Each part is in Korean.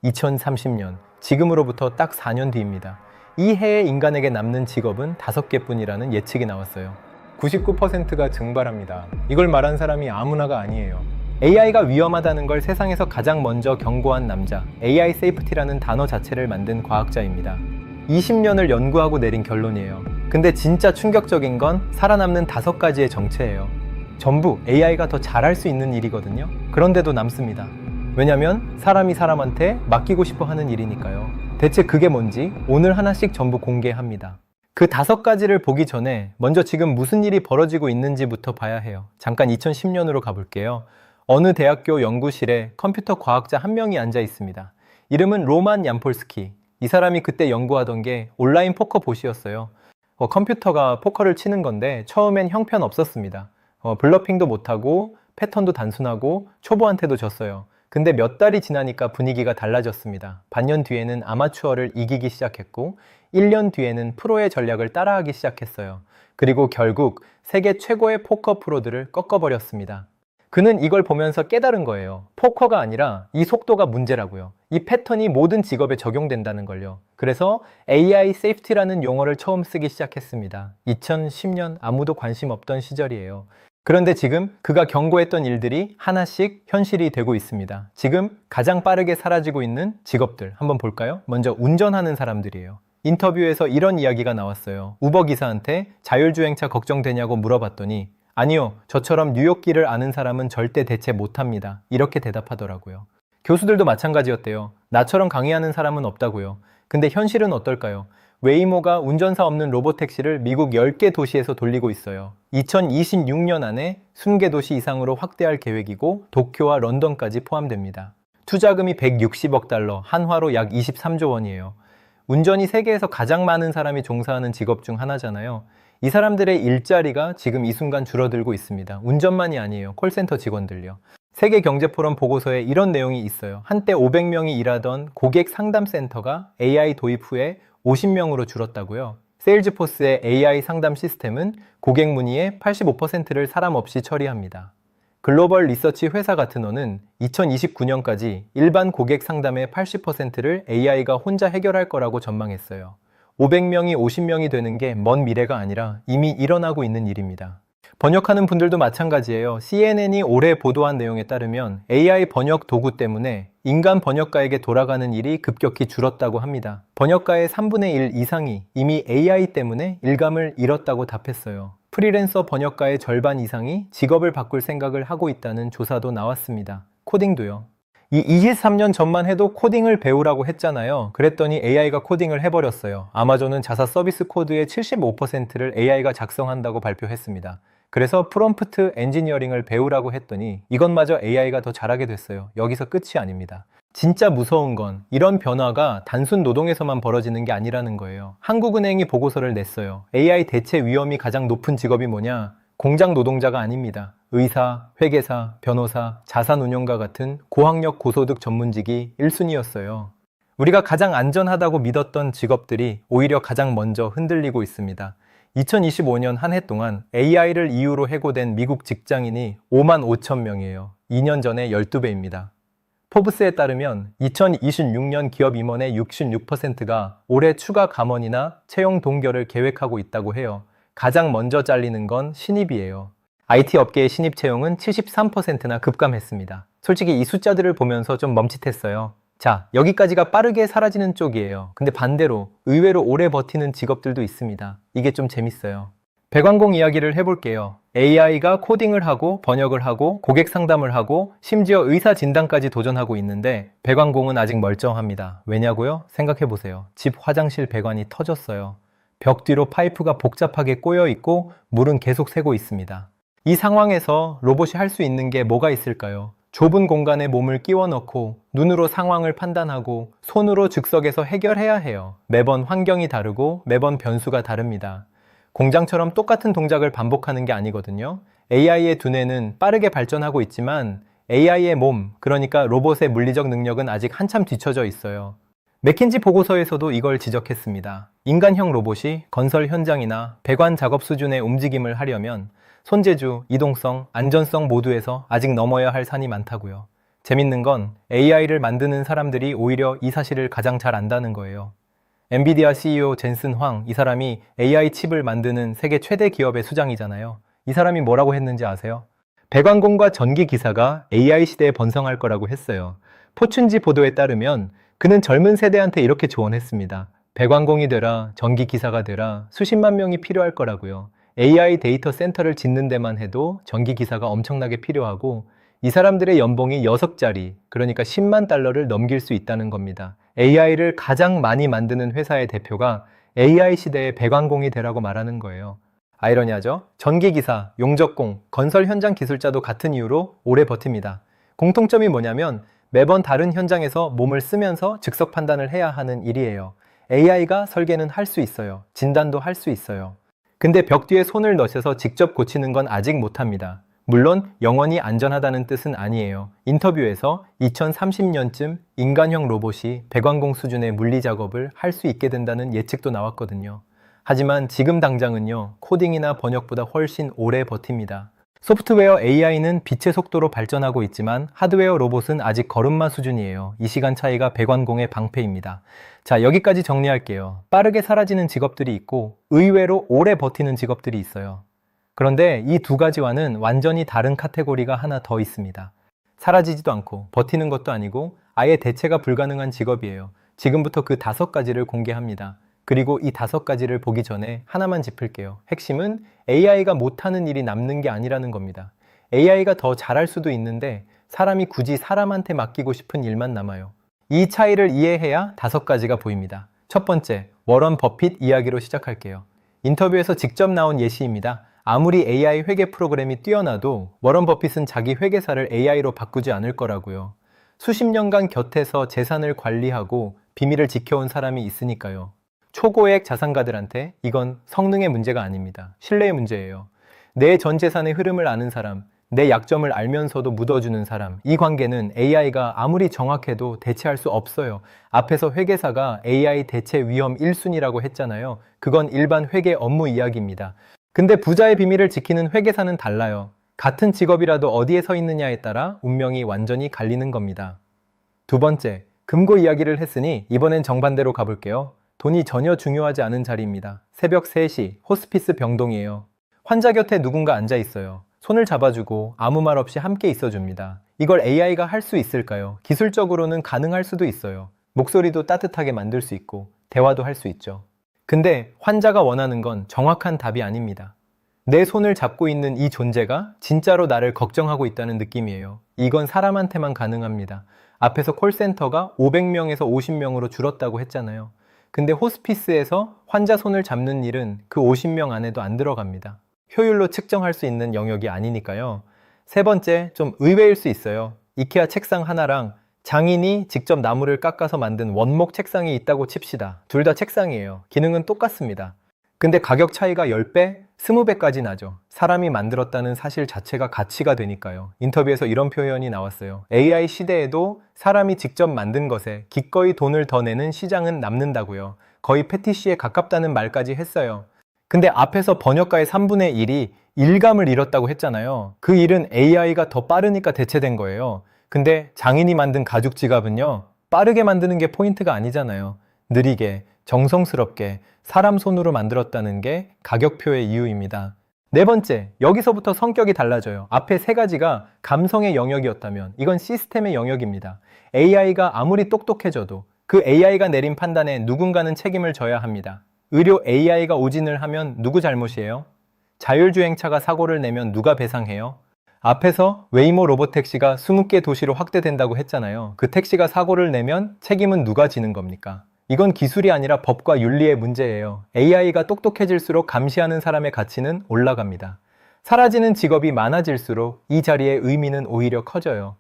2030년, 지금으로부터 딱 4년 뒤입니다. 이 해에 인간에게 남는 직업은 5개뿐이라는 예측이 나왔어요. 99%가 증발합니다. 이걸 말한 사람이 아무나가 아니에요. AI가 위험하다는 걸 세상에서 가장 먼저 경고한 남자, AI 세이프티라는 단어 자체를 만든 과학자입니다. 20년을 연구하고 내린 결론이에요. 근데 진짜 충격적인 건 살아남는 5가지의 정체예요. 전부 AI가 더 잘할 수 있는 일이거든요. 그런데도 남습니다. 왜냐면 사람이 사람한테 맡기고 싶어 하는 일이니까요. 대체 그게 뭔지 오늘 하나씩 전부 공개합니다. 그 5가지를 보기 전에 먼저 지금 무슨 일이 벌어지고 있는지부터 봐야 해요. 잠깐 2010년으로 가볼게요. 어느 대학교 연구실에 컴퓨터 과학자 한 명이 앉아 있습니다. 이름은 로만 얌폴스키. 이 사람이 그때 연구하던 게 온라인 포커 봇이었어요. 컴퓨터가 포커를 치는 건데 처음엔 형편없었습니다. 블러핑도 못하고 패턴도 단순하고 초보한테도 졌어요. 근데 몇 달이 지나니까 분위기가 달라졌습니다. 반년 뒤에는 아마추어를 이기기 시작했고 1년 뒤에는 프로의 전략을 따라하기 시작했어요. 그리고 결국 세계 최고의 포커 프로들을 꺾어버렸습니다. 그는 이걸 보면서 깨달은 거예요. 포커가 아니라 이 속도가 문제라고요. 이 패턴이 모든 직업에 적용된다는 걸요. 그래서 AI 세이프티라는 용어를 처음 쓰기 시작했습니다. 2010년 아무도 관심 없던 시절이에요. 그런데 지금 그가 경고했던 일들이 하나씩 현실이 되고 있습니다. 지금 가장 빠르게 사라지고 있는 직업들 한번 볼까요? 먼저 운전하는 사람들이에요. 인터뷰에서 이런 이야기가 나왔어요. 우버 기사한테 자율주행차 걱정되냐고 물어봤더니 아니요, 저처럼 뉴욕길을 아는 사람은 절대 대체 못합니다. 이렇게 대답하더라고요. 교수들도 마찬가지였대요. 나처럼 강의하는 사람은 없다고요. 근데 현실은 어떨까요? 웨이모가 운전사 없는 로보택시를 미국 10개 도시에서 돌리고 있어요. 2026년 안에 20개 도시 이상으로 확대할 계획이고 도쿄와 런던까지 포함됩니다. 투자금이 160억 달러, 한화로 약 23조 원이에요. 운전이 세계에서 가장 많은 사람이 종사하는 직업 중 하나잖아요. 이 사람들의 일자리가 지금 이 순간 줄어들고 있습니다. 운전만이 아니에요. 콜센터 직원들요. 세계경제포럼 보고서에 이런 내용이 있어요. 한때 500명이 일하던 고객 상담센터가 AI 도입 후에 50명으로 줄었다고요. 세일즈포스의 AI 상담 시스템은 고객 문의의 85%를 사람 없이 처리합니다. 글로벌 리서치 회사 같은 어는 2029년까지 일반 고객 상담의 80%를 AI가 혼자 해결할 거라고 전망했어요. 500명이 50명이 되는 게 먼 미래가 아니라 이미 일어나고 있는 일입니다. 번역하는 분들도 마찬가지예요. CNN이 올해 보도한 내용에 따르면 AI 번역 도구 때문에 인간 번역가에게 돌아가는 일이 급격히 줄었다고 합니다. 번역가의 3분의 1 이상이 이미 AI 때문에 일감을 잃었다고 답했어요. 프리랜서 번역가의 절반 이상이 직업을 바꿀 생각을 하고 있다는 조사도 나왔습니다. 코딩도요. 이 23년 전만 해도 코딩을 배우라고 했잖아요. 그랬더니 AI가 코딩을 해버렸어요. 아마존은 자사 서비스 코드의 75%를 AI가 작성한다고 발표했습니다. 그래서 프롬프트 엔지니어링을 배우라고 했더니 이것마저 AI가 더 잘하게 됐어요. 여기서 끝이 아닙니다. 진짜 무서운 건 이런 변화가 단순 노동에서만 벌어지는 게 아니라는 거예요. 한국은행이 보고서를 냈어요. AI 대체 위험이 가장 높은 직업이 뭐냐? 공장 노동자가 아닙니다. 의사, 회계사, 변호사, 자산운용가 같은 고학력 고소득 전문직이 1순위였어요. 우리가 가장 안전하다고 믿었던 직업들이 오히려 가장 먼저 흔들리고 있습니다. 2025년 한 해 동안 AI를 이유로 해고된 미국 직장인이 5만 5천 명이에요. 2년 전에 12배입니다. 포브스에 따르면 2026년 기업 임원의 66%가 올해 추가 감원이나 채용 동결을 계획하고 있다고 해요. 가장 먼저 잘리는 건 신입이에요. IT 업계의 신입 채용은 73%나 급감했습니다. 솔직히 이 숫자들을 보면서 좀 멈칫했어요. 자, 여기까지가 빠르게 사라지는 쪽이에요. 근데 반대로 의외로 오래 버티는 직업들도 있습니다. 이게 좀 재밌어요. 배관공 이야기를 해볼게요. AI가 코딩을 하고 번역을 하고 고객 상담을 하고 심지어 의사 진단까지 도전하고 있는데 배관공은 아직 멀쩡합니다. 왜냐고요? 생각해보세요. 집 화장실 배관이 터졌어요. 벽 뒤로 파이프가 복잡하게 꼬여 있고 물은 계속 새고 있습니다. 이 상황에서 로봇이 할 수 있는 게 뭐가 있을까요? 좁은 공간에 몸을 끼워 넣고 눈으로 상황을 판단하고 손으로 즉석에서 해결해야 해요. 매번 환경이 다르고 매번 변수가 다릅니다. 공장처럼 똑같은 동작을 반복하는 게 아니거든요. AI의 두뇌는 빠르게 발전하고 있지만 AI의 몸, 그러니까 로봇의 물리적 능력은 아직 한참 뒤처져 있어요. 맥킨지 보고서에서도 이걸 지적했습니다. 인간형 로봇이 건설 현장이나 배관 작업 수준의 움직임을 하려면 손재주, 이동성, 안전성 모두에서 아직 넘어야 할 산이 많다고요. 재밌는 건 AI를 만드는 사람들이 오히려 이 사실을 가장 잘 안다는 거예요. 엔비디아 CEO 젠슨 황, 이 사람이 AI 칩을 만드는 세계 최대 기업의 수장이잖아요. 이 사람이 뭐라고 했는지 아세요? 배관공과 전기 기사가 AI 시대에 번성할 거라고 했어요. 포춘지 보도에 따르면 그는 젊은 세대한테 이렇게 조언했습니다. 배관공이 되라, 전기 기사가 되라, 수십만 명이 필요할 거라고요. AI 데이터 센터를 짓는 데만 해도 전기 기사가 엄청나게 필요하고 이 사람들의 연봉이 6자리, 그러니까 10만 달러를 넘길 수 있다는 겁니다. AI를 가장 많이 만드는 회사의 대표가 AI 시대의 배관공이 되라고 말하는 거예요. 아이러니하죠? 전기기사, 용접공, 건설 현장 기술자도 같은 이유로 오래 버팁니다. 공통점이 뭐냐면 매번 다른 현장에서 몸을 쓰면서 즉석 판단을 해야 하는 일이에요. AI가 설계는 할 수 있어요. 진단도 할 수 있어요. 근데 벽 뒤에 손을 넣으셔서 직접 고치는 건 아직 못합니다. 물론 영원히 안전하다는 뜻은 아니에요. 인터뷰에서 2030년쯤 인간형 로봇이 배관공 수준의 물리 작업을 할 수 있게 된다는 예측도 나왔거든요. 하지만 지금 당장은요, 코딩이나 번역보다 훨씬 오래 버팁니다. 소프트웨어 AI는 빛의 속도로 발전하고 있지만 하드웨어 로봇은 아직 걸음마 수준이에요. 이 시간 차이가 배관공의 방패입니다. 자, 여기까지 정리할게요. 빠르게 사라지는 직업들이 있고 의외로 오래 버티는 직업들이 있어요. 그런데 이 두 가지와는 완전히 다른 카테고리가 하나 더 있습니다. 사라지지도 않고 버티는 것도 아니고 아예 대체가 불가능한 직업이에요. 지금부터 그 5가지를 공개합니다. 그리고 이 5가지를 보기 전에 하나만 짚을게요. 핵심은 AI가 못하는 일이 남는 게 아니라는 겁니다. AI가 더 잘할 수도 있는데 사람이 굳이 사람한테 맡기고 싶은 일만 남아요. 이 차이를 이해해야 5가지가 보입니다. 첫 번째, 워런 버핏 이야기로 시작할게요. 인터뷰에서 직접 나온 예시입니다. 아무리 AI 회계 프로그램이 뛰어나도 워런 버핏은 자기 회계사를 AI로 바꾸지 않을 거라고요. 수십 년간 곁에서 재산을 관리하고 비밀을 지켜온 사람이 있으니까요. 초고액 자산가들한테 이건 성능의 문제가 아닙니다. 신뢰의 문제예요. 내 전 재산의 흐름을 아는 사람, 내 약점을 알면서도 묻어주는 사람, 이 관계는 AI가 아무리 정확해도 대체할 수 없어요. 앞에서 회계사가 AI 대체 위험 1순위라고 했잖아요. 그건 일반 회계 업무 이야기입니다. 근데 부자의 비밀을 지키는 회계사는 달라요. 같은 직업이라도 어디에 서 있느냐에 따라 운명이 완전히 갈리는 겁니다. 두 번째, 금고 이야기를 했으니 이번엔 정반대로 가볼게요. 돈이 전혀 중요하지 않은 자리입니다. 새벽 3시, 호스피스 병동이에요. 환자 곁에 누군가 앉아 있어요. 손을 잡아주고 아무 말 없이 함께 있어줍니다. 이걸 AI가 할 수 있을까요? 기술적으로는 가능할 수도 있어요. 목소리도 따뜻하게 만들 수 있고 대화도 할 수 있죠. 근데 환자가 원하는 건 정확한 답이 아닙니다. 내 손을 잡고 있는 이 존재가 진짜로 나를 걱정하고 있다는 느낌이에요. 이건 사람한테만 가능합니다. 앞에서 콜센터가 500명에서 50명으로 줄었다고 했잖아요. 근데 호스피스에서 환자 손을 잡는 일은 그 50명 안에도 안 들어갑니다. 효율로 측정할 수 있는 영역이 아니니까요. 세 번째, 좀 의외일 수 있어요. 이케아 책상 하나랑 장인이 직접 나무를 깎아서 만든 원목 책상이 있다고 칩시다. 둘 다 책상이에요. 기능은 똑같습니다. 근데 가격 차이가 10배, 20배까지 나죠. 사람이 만들었다는 사실 자체가 가치가 되니까요. 인터뷰에서 이런 표현이 나왔어요. AI 시대에도 사람이 직접 만든 것에 기꺼이 돈을 더 내는 시장은 남는다고요. 거의 패티시에 가깝다는 말까지 했어요. 근데 앞에서 번역가의 3분의 1이 일감을 잃었다고 했잖아요. 그 일은 AI가 더 빠르니까 대체된 거예요. 근데 장인이 만든 가죽 지갑은요, 빠르게 만드는 게 포인트가 아니잖아요. 느리게, 정성스럽게 사람 손으로 만들었다는 게 가격표의 이유입니다. 네 번째, 여기서부터 성격이 달라져요. 앞에 3가지가 감성의 영역이었다면 이건 시스템의 영역입니다. AI가 아무리 똑똑해져도 그 AI가 내린 판단에 누군가는 책임을 져야 합니다. 의료 AI가 오진을 하면 누구 잘못이에요? 자율주행차가 사고를 내면 누가 배상해요? 앞에서 웨이모 로봇택시가 20개 도시로 확대된다고 했잖아요. 그 택시가 사고를 내면 책임은 누가 지는 겁니까? 이건 기술이 아니라 법과 윤리의 문제예요. AI가 똑똑해질수록 감시하는 사람의 가치는 올라갑니다. 사라지는 직업이 많아질수록 이 자리의 의미는 오히려 커져요.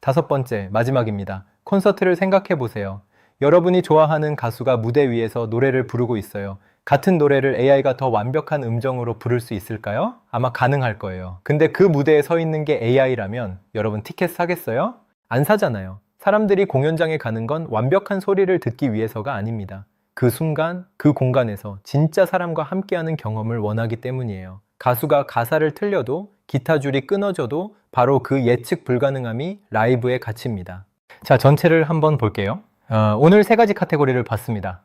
5번째, 마지막입니다. 콘서트를 생각해 보세요. 여러분이 좋아하는 가수가 무대 위에서 노래를 부르고 있어요. 같은 노래를 AI가 더 완벽한 음정으로 부를 수 있을까요? 아마 가능할 거예요. 근데 그 무대에 서 있는 게 AI라면 여러분 티켓 사겠어요? 안 사잖아요. 사람들이 공연장에 가는 건 완벽한 소리를 듣기 위해서가 아닙니다. 그 순간, 그 공간에서 진짜 사람과 함께하는 경험을 원하기 때문이에요. 가수가 가사를 틀려도 기타 줄이 끊어져도 바로 그 예측 불가능함이 라이브의 가치입니다. 자, 전체를 한번 볼게요. 오늘 세 가지 카테고리를 봤습니다.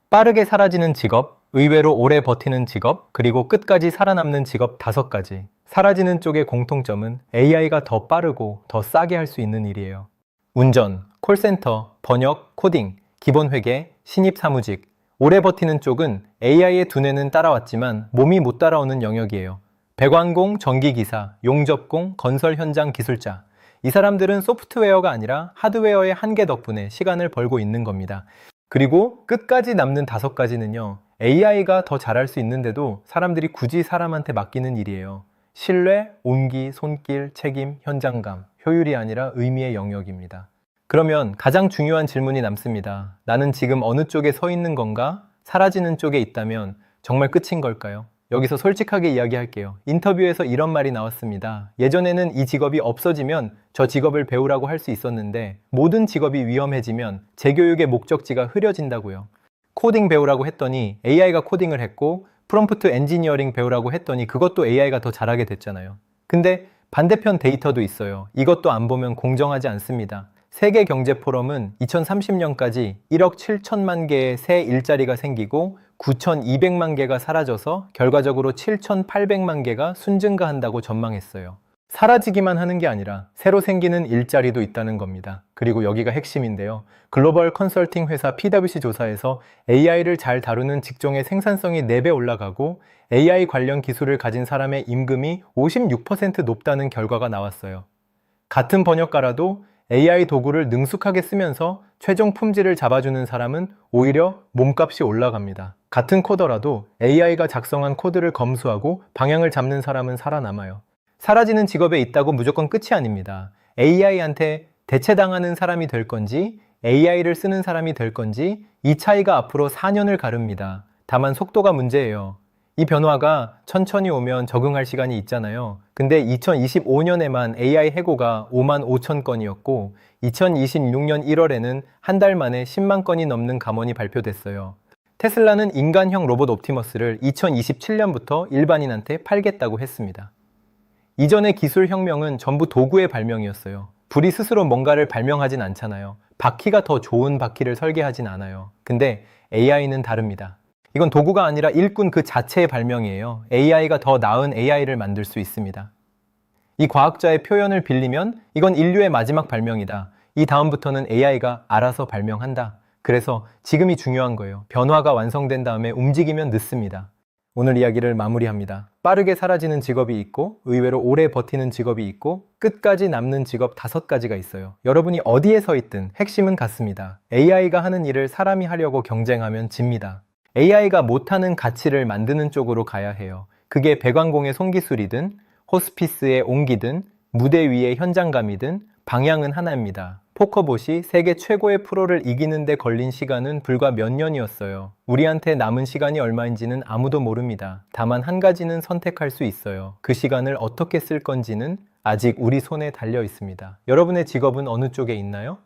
빠르게 사라지는 직업, 의외로 오래 버티는 직업, 그리고 끝까지 살아남는 직업 5가지. 사라지는 쪽의 공통점은 AI가 더 빠르고 더 싸게 할 수 있는 일이에요. 운전, 콜센터, 번역, 코딩, 기본 회계, 신입 사무직. 오래 버티는 쪽은 AI의 두뇌는 따라왔지만 몸이 못 따라오는 영역이에요. 배관공, 전기기사, 용접공, 건설 현장 기술자. 이 사람들은 소프트웨어가 아니라 하드웨어의 한계 덕분에 시간을 벌고 있는 겁니다. 그리고 끝까지 남는 5가지는요. AI가 더 잘할 수 있는데도 사람들이 굳이 사람한테 맡기는 일이에요. 신뢰, 온기, 손길, 책임, 현장감, 효율이 아니라 의미의 영역입니다. 그러면 가장 중요한 질문이 남습니다. 나는 지금 어느 쪽에 서 있는 건가? 사라지는 쪽에 있다면 정말 끝인 걸까요? 여기서 솔직하게 이야기할게요. 인터뷰에서 이런 말이 나왔습니다. 예전에는 이 직업이 없어지면 저 직업을 배우라고 할 수 있었는데 모든 직업이 위험해지면 재교육의 목적지가 흐려진다고요. 코딩 배우라고 했더니 AI가 코딩을 했고 프롬프트 엔지니어링 배우라고 했더니 그것도 AI가 더 잘하게 됐잖아요. 근데 반대편 데이터도 있어요. 이것도 안 보면 공정하지 않습니다. 세계경제포럼은 2030년까지 1억 7천만 개의 새 일자리가 생기고 9,200만 개가 사라져서 결과적으로 7,800만 개가 순증가한다고 전망했어요. 사라지기만 하는 게 아니라 새로 생기는 일자리도 있다는 겁니다. 그리고 여기가 핵심인데요. 글로벌 컨설팅 회사 PwC 조사에서 AI를 잘 다루는 직종의 생산성이 4배 올라가고 AI 관련 기술을 가진 사람의 임금이 56% 높다는 결과가 나왔어요. 같은 번역가라도 AI 도구를 능숙하게 쓰면서 최종 품질을 잡아주는 사람은 오히려 몸값이 올라갑니다. 같은 코더라도 AI가 작성한 코드를 검수하고 방향을 잡는 사람은 살아남아요. 사라지는 직업에 있다고 무조건 끝이 아닙니다. AI한테 대체당하는 사람이 될 건지 AI를 쓰는 사람이 될 건지 이 차이가 앞으로 4년을 가릅니다. 다만 속도가 문제예요. 이 변화가 천천히 오면 적응할 시간이 있잖아요. 근데 2025년에만 AI 해고가 5만 5천 건이었고 2026년 1월에는 한 달 만에 10만 건이 넘는 감원이 발표됐어요. 테슬라는 인간형 로봇 옵티머스를 2027년부터 일반인한테 팔겠다고 했습니다. 이전의 기술 혁명은 전부 도구의 발명이었어요. 불이 스스로 뭔가를 발명하진 않잖아요. 바퀴가 더 좋은 바퀴를 설계하진 않아요. 근데 AI는 다릅니다. 이건 도구가 아니라 일꾼 그 자체의 발명이에요. AI가 더 나은 AI를 만들 수 있습니다. 이 과학자의 표현을 빌리면 이건 인류의 마지막 발명이다. 이 다음부터는 AI가 알아서 발명한다. 그래서 지금이 중요한 거예요. 변화가 완성된 다음에 움직이면 늦습니다. 오늘 이야기를 마무리합니다. 빠르게 사라지는 직업이 있고 의외로 오래 버티는 직업이 있고 끝까지 남는 직업 5가지가 있어요. 여러분이 어디에 서 있든 핵심은 같습니다. AI가 하는 일을 사람이 하려고 경쟁하면 집니다. AI가 못하는 가치를 만드는 쪽으로 가야 해요. 그게 배관공의 손기술이든 호스피스의 온기든 무대 위의 현장감이든 방향은 하나입니다. 포커봇이 세계 최고의 프로를 이기는 데 걸린 시간은 불과 몇 년이었어요. 우리한테 남은 시간이 얼마인지는 아무도 모릅니다. 다만 한 가지는 선택할 수 있어요. 그 시간을 어떻게 쓸 건지는 아직 우리 손에 달려 있습니다. 여러분의 직업은 어느 쪽에 있나요?